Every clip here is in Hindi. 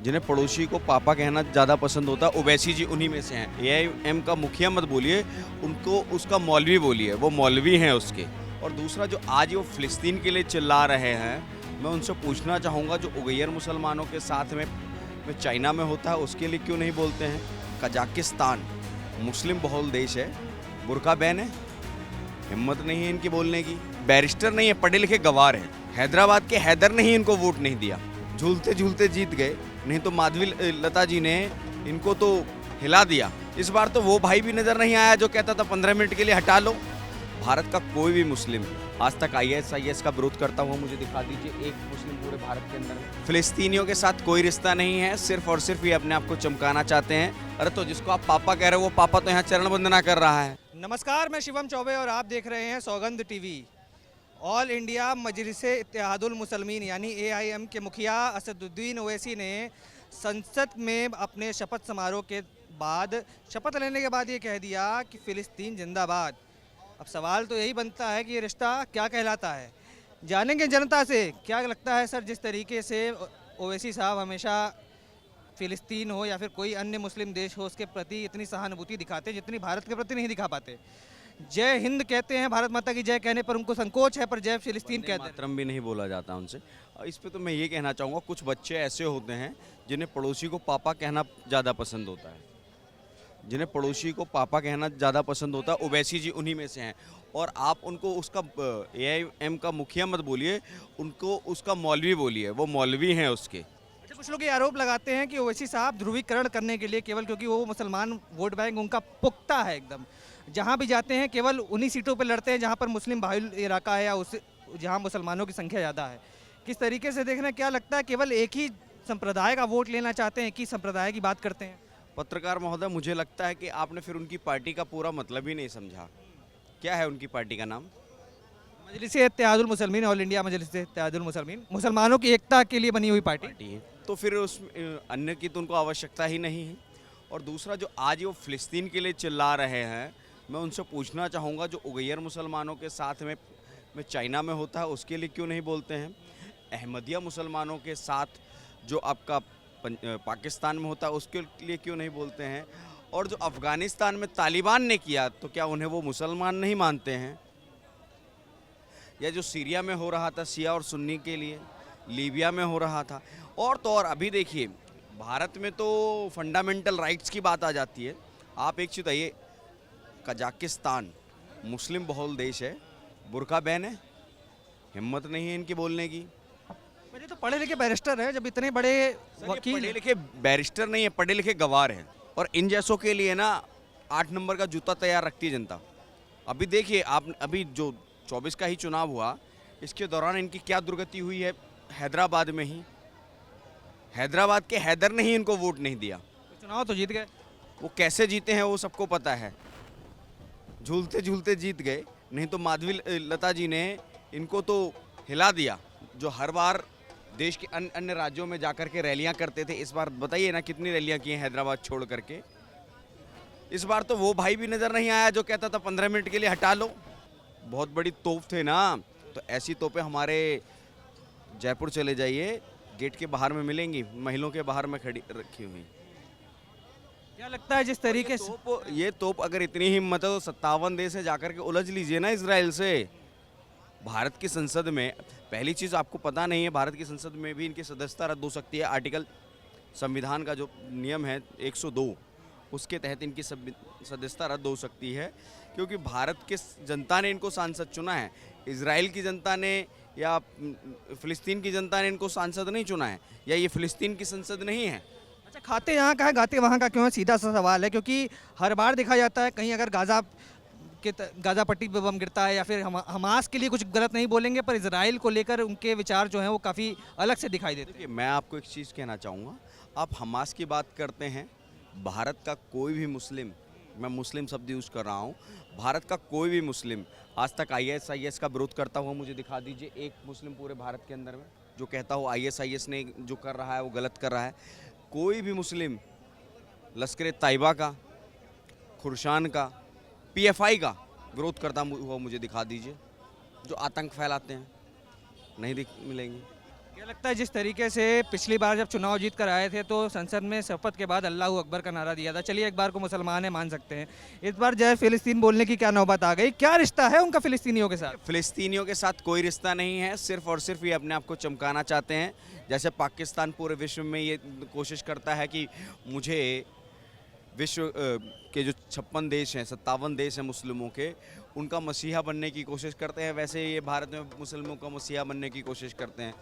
जिन्हें पड़ोसी को पापा कहना ज़्यादा पसंद होता है, ओवैसी जी उन्हीं में से हैं। एआईएम का मुखिया मत बोलिए, उनको उसका मौलवी बोलिए, वो मौलवी हैं उसके। और दूसरा जो आज वो फ़िलिस्तीन के लिए चिल्ला रहे हैं, मैं उनसे पूछना चाहूँगा जो उगैर मुसलमानों के साथ में चाइना में होता है उसके लिए क्यों नहीं बोलते हैं? कजाकिस्तान मुस्लिम बहुल देश है, बुर्का बैन है, हिम्मत नहीं है इनकी बोलने की। बैरिस्टर नहीं है, पढ़े लिखे गवार हैं। हैदराबाद के हैदर ने ही इनको वोट नहीं दिया, झूलते झूलते जीत गए, नहीं तो माधवी लता जी ने इनको तो हिला दिया। इस बार तो वो भाई भी नजर नहीं आया जो कहता था 15 मिनट के लिए हटा लो। भारत का कोई भी मुस्लिम आज तक आईएसआईएस का विरोध करता हुआ मुझे दिखा दीजिए एक मुस्लिम पूरे भारत के अंदर में। फिलिस्तीनियों के साथ कोई रिश्ता नहीं है, सिर्फ और सिर्फ ये अपने आप को चमकाना चाहते हैं। अरे तो जिसको आप पापा कह रहे हो वो पापा तो यहाँ चरण वंदना कर रहा है। नमस्कार, मैं शिवम चौबे और आप देख रहे हैं Saugandh TV. All India Majlise Ittehadul Muslimeen यानी एआईएम के मुखिया असदुद्दीन ओवैसी ने संसद में अपने शपथ समारोह के बाद शपथ लेने के बाद ये कह दिया कि फ़िलिस्तीन जिंदाबाद। अब सवाल तो यही बनता है कि ये रिश्ता क्या कहलाता है। जानेंगे जनता से क्या लगता है सर, जिस तरीके से ओवैसी साहब हमेशा फ़िलिस्तीन हो या फिर कोई अन्य मुस्लिम देश हो उसके प्रति इतनी सहानुभूति दिखाते हैं जितनी भारत के प्रति नहीं दिखा पाते। जय हिंद कहते हैं, भारत माता की जय कहने पर उनको संकोच है, पर जय फिलिस्तीन कहते हैं। मातरम भी नहीं बोला जाता उनसे। और इस पे तो मैं ये कहना चाहूँगा कुछ बच्चे ऐसे होते हैं जिन्हें पड़ोसी को पापा कहना ज़्यादा पसंद होता है, जिन्हें पड़ोसी को पापा कहना ज़्यादा पसंद होता है, ओवैसी जी उन्हीं में से हैं। और आप उनको उसका एआईएम का मुखिया मत बोलिए, उनको उसका मौलवी बोलिए, वो मौलवी हैं उसके। अच्छा, कुछ लोग ये आरोप लगाते हैं कि ओवैसी साहब ध्रुवीकरण करने के लिए केवल क्योंकि वो मुसलमान वोट बैंक उनका पुख्ता है एकदम, जहाँ भी जाते हैं केवल उन्हीं सीटों पर लड़ते हैं जहाँ पर मुस्लिम बाहुल इलाका है या उस जहाँ मुसलमानों की संख्या ज़्यादा है। किस तरीके से देखना, क्या लगता है केवल एक ही संप्रदाय का वोट लेना चाहते हैं, एक ही संप्रदाय की बात करते हैं? पत्रकार महोदय, मुझे लगता है कि आपने फिर उनकी पार्टी का पूरा मतलब ही नहीं समझा। क्या है उनकी पार्टी का नाम? मजलिसे इत्तेहादुल मुसलमीन, ऑल इंडिया मजलिसे इत्तेहादुल मुसलमीन, मुसलमानों की एकता के लिए बनी हुई पार्टी है। तो फिर उस अन्य की तो उनको आवश्यकता ही नहीं है। और दूसरा जो आज वो फ़िलिस्तीन के लिए चिल्ला रहे हैं, मैं उनसे पूछना चाहूँगा जो उगैर मुसलमानों के साथ में चाइना में होता है उसके लिए क्यों नहीं बोलते हैं? अहमदिया मुसलमानों के साथ जो आपका पाकिस्तान में होता है उसके लिए क्यों नहीं बोलते हैं? और जो अफ़गानिस्तान में तालिबान ने किया तो क्या उन्हें वो मुसलमान नहीं मानते हैं? या जो सीरिया में हो रहा था शिया और सुन्नी के लिए, लीबिया में हो रहा था, और तो और अभी देखिए भारत में तो फंडामेंटल राइट्स की बात आ जाती है। आप एक चीज़ बताइए, कजाकिस्तान मुस्लिम बहुल देश है, बुर्का बैन है, हिम्मत नहीं है इनकी बोलने की। मेरे तो पढ़े लिखे बैरिस्टर है, जब इतने बड़े वकील पढ़े लिखे बैरिस्टर नहीं है, पढ़े लिखे गवार हैं। और इन जैसों के लिए ना 8 नंबर का जूता तैयार रखती है जनता। अभी देखिए आप, अभी जो 24 का ही चुनाव हुआ, इसके दौरान इनकी क्या दुर्गति हुई है। हैदराबाद में ही हैदराबाद के हैदर ने ही इनको वोट नहीं दिया। चुनाव तो जीत गए। वो कैसे जीते हैं वो सबको पता है, झूलते झूलते जीत गए, नहीं तो माधवी लता जी ने इनको तो हिला दिया। जो हर बार देश के अन्य अन्य राज्यों में जाकर के रैलियां करते थे, इस बार बताइए ना कितनी रैलियां की हैं हैदराबाद छोड़ करके। इस बार तो वो भाई भी नज़र नहीं आया जो कहता था 15 मिनट के लिए हटा लो। बहुत बड़ी तोप थे ना, तो ऐसी तोपें हमारे जयपुर चले जाइए, गेट के बाहर में मिलेंगी, महलों के बाहर में खड़ी रखी हुई। क्या लगता है जिस तरीके से ये तोप अगर इतनी हिम्मत है तो 57 देश है, जाकर के उलझ लीजिए ना इसराइल से। भारत की संसद में पहली चीज़ आपको पता नहीं है, भारत की संसद में भी इनकी सदस्यता रद्द हो सकती है। आर्टिकल संविधान का जो नियम है 102, उसके तहत इनकी सदस्यता रद्द हो सकती है, क्योंकि भारत के जनता ने इनको सांसद चुना है। इजराइल की जनता ने या फ़िलिस्तीन की जनता ने इनको सांसद नहीं चुना है, या ये फ़िलिस्तीन की संसद नहीं है। अच्छा, खाते यहाँ का है गाते वहाँ का क्यों है, सीधा सा सवाल है। क्योंकि हर बार देखा जाता है कहीं अगर गाज़ा पट्टी पे बम गिरता है या फिर हमास के लिए कुछ गलत नहीं बोलेंगे, पर इजराइल को लेकर उनके विचार जो हैं वो काफ़ी अलग से दिखाई देते हैं। देखिए, मैं आपको एक चीज़ कहना चाहूँगा, आप हमास की बात करते हैं, भारत का कोई भी मुस्लिम, मैं मुस्लिम शब्द यूज़ कर रहा हूँ, भारत का कोई भी मुस्लिम आज तक आईएसआईएस का विरोध करता हुआ मुझे दिखा दीजिए एक मुस्लिम पूरे भारत के अंदर में जो कहता हो आईएसआईएस ने जो कर रहा है वो गलत कर रहा है। कोई भी मुस्लिम लश्कर तैयबा का, खुर्शान का, पीएफआई का विरोध करता हुआ मुझे दिखा दीजिए, जो आतंक फैलाते हैं, नहीं मिलेंगे। क्या लगता है जिस तरीके से पिछली बार जब चुनाव जीत कर आए थे तो संसद में शपथ के बाद अल्लाह अकबर का नारा दिया था, चलिए एक बार को मुसलमान है मान सकते हैं, इस बार जय फिलिस्तीन बोलने की क्या नौबत आ गई, क्या रिश्ता है उनका फिलिस्तीनियों के साथ? फिलिस्तीनियों के साथ कोई रिश्ता नहीं है, सिर्फ और सिर्फ ये अपने आप को चमकाना चाहते हैं। जैसे पाकिस्तान पूरे विश्व में ये कोशिश करता है कि मुझे विश्व के जो 56 देश हैं, 57 देश हैं मुस्लिमों के, उनका मसीहा बनने की कोशिश करते हैं, वैसे ये भारत में मुस्लिमों का मसीहा बनने की कोशिश करते हैं।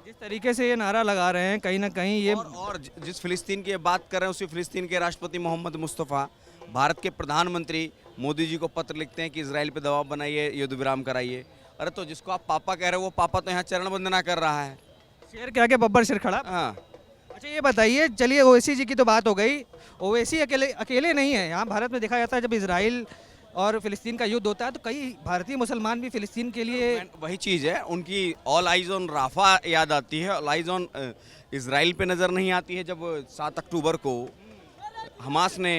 जिस तरीके से ये नारा लगा रहे हैं कहीं ना कहीं ये और जिस फिलिस्तीन की बात कर रहे हैं उसी फिलिस्तीन के राष्ट्रपति मोहम्मद मुस्तफ़ा भारत के प्रधानमंत्री मोदी जी को पत्र लिखते हैं कि इजराइल पे दबाव बनाइए, युद्ध विराम कराइए। अरे तो जिसको आप पापा कह रहे हो वो पापा तो यहाँ चरण वंदना कर रहा है। शेर क्या के बब्बर सिर खड़ा। हाँ, अच्छा ये बताइए, चलिए ओवैसी जी की तो बात हो गई, ओवैसी अकेले अकेले नहीं है, यहाँ भारत में देखा जाता है जब इजराइल और फिलिस्तीन का युद्ध होता है तो कई भारतीय मुसलमान भी फिलिस्तीन के लिए वही चीज़ है, उनकी ऑल आइज ऑन राफा याद आती है, ऑल आइज ऑन इजराइल पे नज़र नहीं आती है। जब 7 अक्टूबर को हमास ने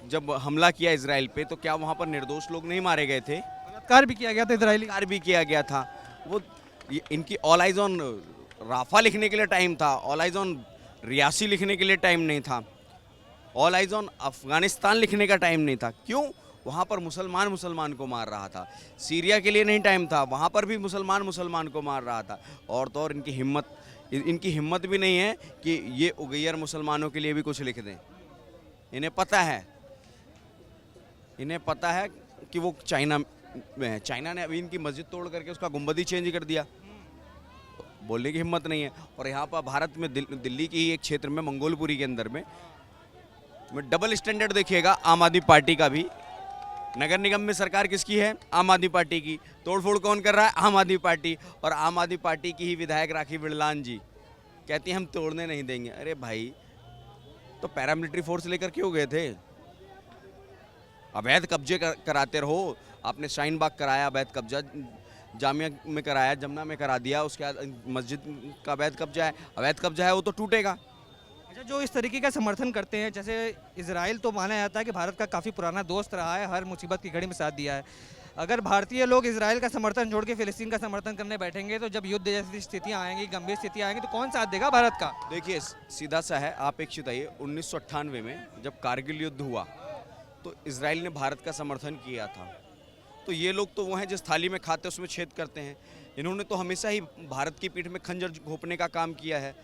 जब हमला किया इजराइल पे तो क्या वहाँ पर निर्दोष लोग नहीं मारे गए थे? बलात्कार भी किया गया था इजरायली। कार भी किया गया था। वो इनकी ऑल आइज ऑन राफा लिखने के लिए टाइम था, ऑल आइज ऑन रियासी लिखने के लिए टाइम नहीं था, ऑल आइज ऑन अफगानिस्तान लिखने का टाइम नहीं था। क्यों? वहाँ पर मुसलमान को मार रहा था। सीरिया के लिए नहीं टाइम था, वहाँ पर भी मुसलमान को मार रहा था। और तो और इनकी हिम्मत भी नहीं है कि ये उगैयर मुसलमानों के लिए भी कुछ लिख दें। इन्हें पता है कि वो चाइना में है। चाइना ने अभी इनकी मस्जिद तोड़ करके उसका गुंबद ही चेंज कर दिया, बोलने की हिम्मत नहीं है। और यहाँ पर भारत में दिल्ली की ही एक क्षेत्र में मंगोलपुरी के अंदर में डबल स्टैंडर्ड देखिएगा आम आदमी पार्टी का भी। नगर निगम में सरकार किसकी है? आम आदमी पार्टी की। तोड़फोड़ कौन कर रहा है? आम आदमी पार्टी। और आम आदमी पार्टी की ही विधायक राखी बिड़लान जी कहती हैं हम तोड़ने नहीं देंगे। अरे भाई, तो पैरामिलिट्री फोर्स लेकर क्यों गए थे? अवैध कब्जे कराते रहो। आपने शाहीन बाग कराया अवैध कब्जा, जामिया में कराया, जमुना में करा दिया, उसके बाद मस्जिद का अवैध कब्जा है वो तो टूटेगा। अच्छा, जो इस तरीके का समर्थन करते हैं, जैसे इजराइल तो माना जाता है कि भारत का काफ़ी पुराना दोस्त रहा है, हर मुसीबत की घड़ी में साथ दिया है। अगर भारतीय लोग इजराइल का समर्थन छोड़ के फिलिस्तीन का समर्थन करने बैठेंगे तो जब युद्ध जैसी स्थितियाँ आएंगी, गंभीर स्थितियाँ आएंगी, तो कौन साथ देगा भारत का? देखिए सीधा सा है, आप एक चीज आइए, 1998 में जब कारगिल युद्ध हुआ तो इजराइल ने भारत का समर्थन किया था। तो ये लोग तो वो हैं जिस थाली में खाते उसमें छेद करते हैं। इन्होंने तो हमेशा ही भारत की पीठ में खंजर घोंपने का काम किया है।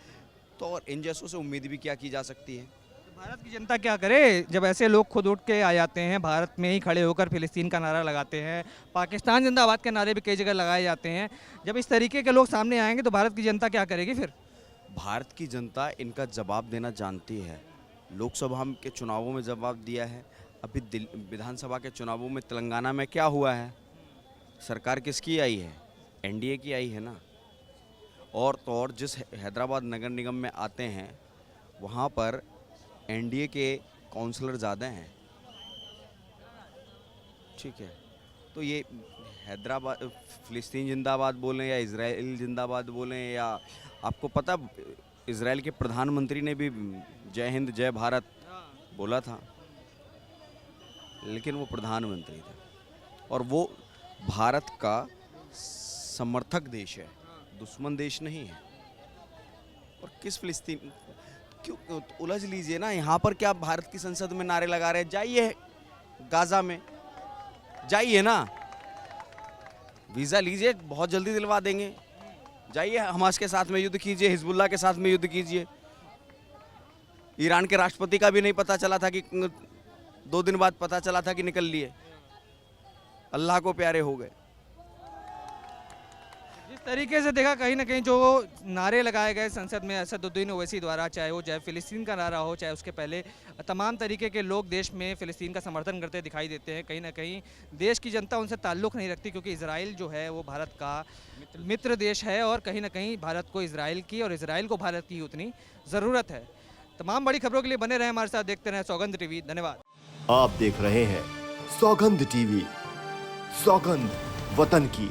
तो और इन जैसों से उम्मीद भी क्या की जा सकती है? तो भारत की जनता क्या करे जब ऐसे लोग खुद उठ के आ जाते हैं, भारत में ही खड़े होकर फिलिस्तीन का नारा लगाते हैं, पाकिस्तान जिंदाबाद के नारे भी कई जगह लगाए जाते हैं। जब इस तरीके के लोग सामने आएंगे तो भारत की जनता क्या करेगी फिर? भारत की जनता इनका जवाब देना जानती है। लोकसभा के चुनावों में जवाब दिया है, अभी विधानसभा के चुनावों में तेलंगाना में क्या हुआ है? सरकार किसकी आई है? एनडीए की आई है ना। और तो और जिस हैदराबाद नगर निगम में आते हैं वहाँ पर एनडीए के काउंसलर ज़्यादा हैं, ठीक है। तो ये हैदराबाद फिलिस्तीन जिंदाबाद बोलें या इजराइल जिंदाबाद बोलें, या आपको पता इजराइल के प्रधानमंत्री ने भी जय हिंद जय भारत बोला था, लेकिन वो प्रधानमंत्री थे और वो भारत का समर्थक देश है, दुश्मन देश नहीं है। और किस फिलिस्तीन क्यों उलझ लीजिए ना। यहाँ पर क्या भारत की संसद में नारे लगा रहे हैं? जाइए गाजा में, जाइए ना, वीज़ा लीजिए, बहुत जल्दी दिलवा देंगे। जाइए हमास के साथ में युद्ध कीजिए, हिजबुल्लाह के साथ में युद्ध कीजिए। ईरान के राष्ट्रपति का भी नहीं पता चला था कि 2 दिन बाद पता चला था कि निकल लिए, अल्लाह को प्यारे हो गए। जिस तरीके से देखा कहीं ना कहीं जो नारे लगाए गए संसद में असदुद्दीन ओवैसी द्वारा, चाहे वो चाहे फिलिस्तीन का नारा हो चाहे उसके पहले, तमाम तरीके के लोग देश में फिलिस्तीन का समर्थन करते दिखाई देते हैं। कहीं ना कहीं देश की जनता उनसे ताल्लुक़ नहीं रखती क्योंकि इजराइल जो है वो भारत का मित्र देश है और कहीं ना कहीं भारत को इजराइल की और इजराइल को भारत की उतनी ज़रूरत है। तमाम बड़ी खबरों के लिए बने रहें हमारे साथ, देखते रहें सौगंध टीवी। धन्यवाद। आप देख रहे हैं सौगंध टीवी, सौगंध वतन की।